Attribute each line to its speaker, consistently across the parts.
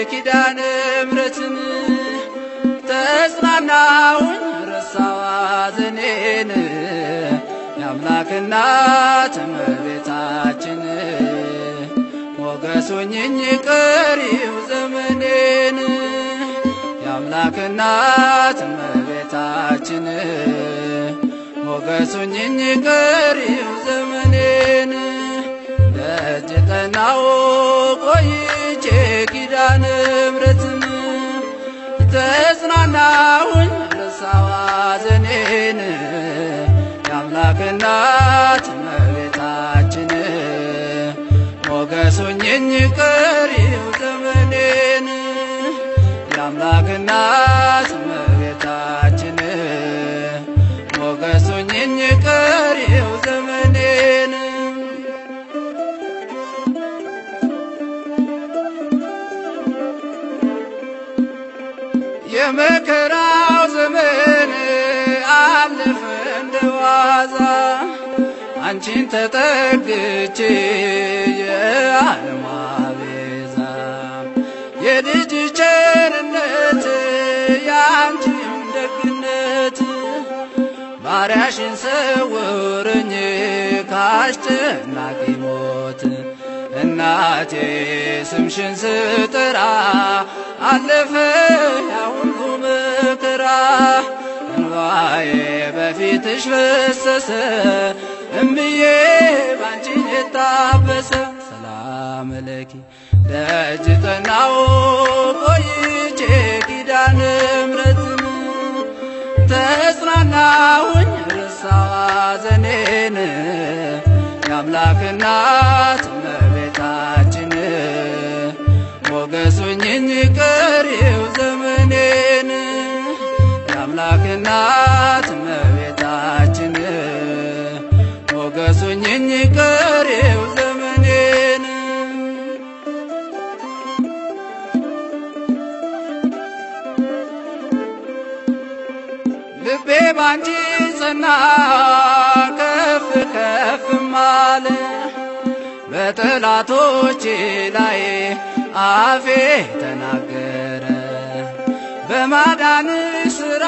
Speaker 1: ኪዳነ ምሕረትን ተጽናናሁኝ ረሳሁ ሐዘኔን የአምላክ እናት እመቤታችን ሞገስ ሁኚኝ ቀሪው ዘመኔን የአምላክ እናት እመቤታችን ሞገስ ሁኚኝ ቀሪው ዘመኔን ደጅ ጠናሁ ቆይቼ ኪዳነ ምሕረትን ተጽናናሁኝ ረሳሁ ሐዘኔን የአምላክ እናት እመቤታችን ሞገስ ሁኚኝ ቀሪው ዘመኔን የአምላክ እናት እመቤታችን ሞገስ ሁኚኝ ቀሪው ዘመኔን የመከራው ዘመን አለፈ እንደዋዛ አንቺን ተጠግቼ የዓለም ቤዛ የልጅ ቸርነት ያንቺም ደግነት ባሪያሽን ሰውረኝ ካስጨናቂ ሞት እናቴ ስምሽን ስጠራ አለፈ ያ ሁሉ መከራ እንባዬ በፊትሽ ፈሰሰ እምዬ ባንቺ የታበሰ ሰላም ለኪ ደጅ ጠናሁ ቆይቼ ኪዳነ ምሕረትን ተጽናናሁኝ ረሳሁ ሐዘኔን የአምላክ እናት እመቤታችን ሞገስ ሁኚኝ ቀሪው ዘመኔን የአምላክ እናት እመቤታችን ሞገስ ሁኚኝ ቀሪው ዘመኔን ልቤ ባንቺ ጸና ከፍ ከፍም አለ በጠላቶቼ ላይ አፌ ተናገረ በማዳንሽ ሥራ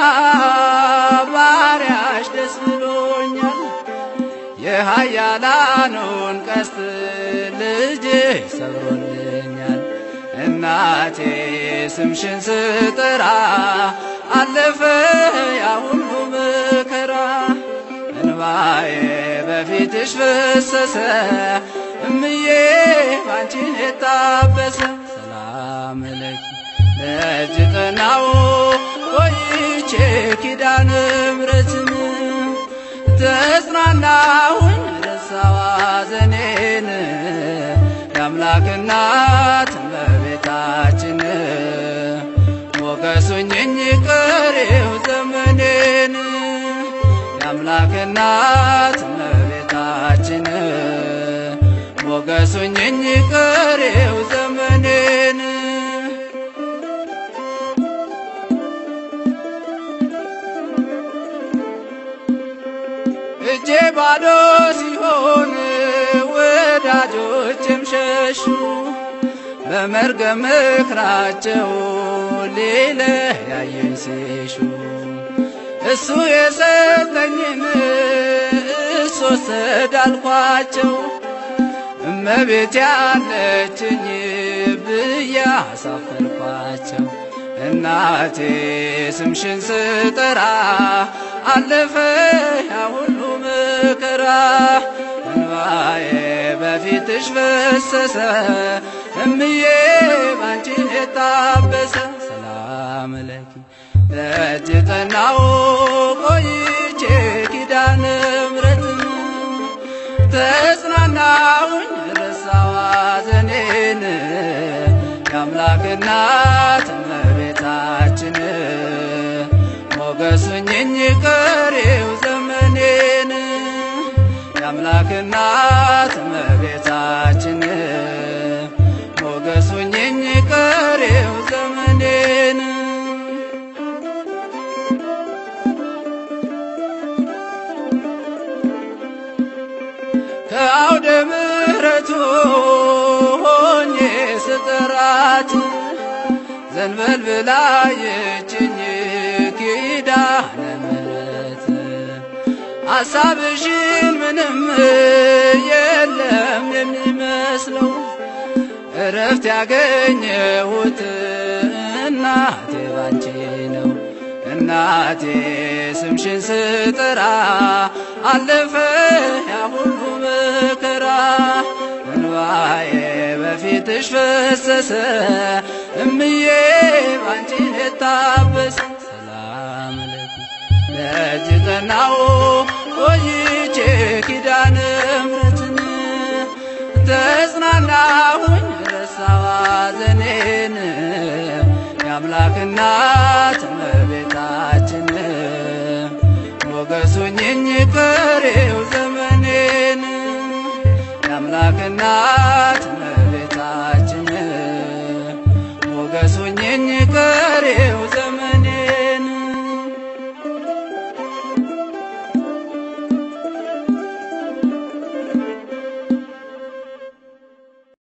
Speaker 1: ባሪያሽ ደስ ብሎኛል የኃያላኑን ቀስት ልጅሽ ሰብሮልኛል እናቴ ስምሽን ስጠራ አለፈ ያ ሁሉ መከራ እንባዬ በፊትሽ ፈሰሰ እምዬ ባንቺ የታበሰ ሰላም ለኪ ደጅ ጠናሁ ቆይቼ ኪዳነ ምሕረትን ተጽናናሁኝ ረሳሁ ሐዘኔን የአምላክ እናት እመቤታችን ሞገስ ሁኚኝ ቀሪው ዘመኔን የአምላክ እናት እመቤታችን ሞገስ ሁኚኝ ቀሪው ዘመኔን እጄ ባዶ ሲሆን ወዳጆቼም ሸሹ በመርገም ምክራቸው ሊለያዩኝ ሲሹ እሱ የሰጠኝን እሱ ወሰደ አልኳቸው እመቤቴ ያለችኝ ብዬ አሳፈርኳቸው እናቴ ስምሽን ስጠራ አለፈ ያ ሁሉ መከራ እንባዬ በፊትሽ ፈሰሰ እምዬ ባንቺ የታበሰ ሰላም ለኪ ደጅ ጠናሁ ቆይቼ ኪዳነ ምሕረትን ተጽናናሁኝ ረሳሁ ሐዘኔን የአምላክ እናት እመቤታችን ሞገስ ሁኚኝ ቀሪው ዘመኔን የአምላክ እናት እመቤታችን ሞገስ ሁኚኝ ቀሪው ዘመኔን ከአውደ ምሕረቱ ሆኜ ስጠራት ዘንበል ብላ የችኝ ኪዳነ ምሕረት ሐሳብሽን ምንም የለም የሚመስለው እረፍት ያገኘሁት እናቴ ባንቺ ነው። እናቴ ስምሽን ስጠራ አለፈ ያ ሁሉ መከራ እንባዬ በፊትሽ ፈሰሰ እምዬ ባንቺ ልታበስ ሰላም ለኪ ደጅ ጠናሁ ቆይቼ ኪዳነ ምሕረትን ተጽናናሁኝ ረሳሁ ሐዘኔን የአምላክ እናት እመቤታችን ሞገስ ሁኚኝ ቀሪው ዘመኔን የአምላክ እናት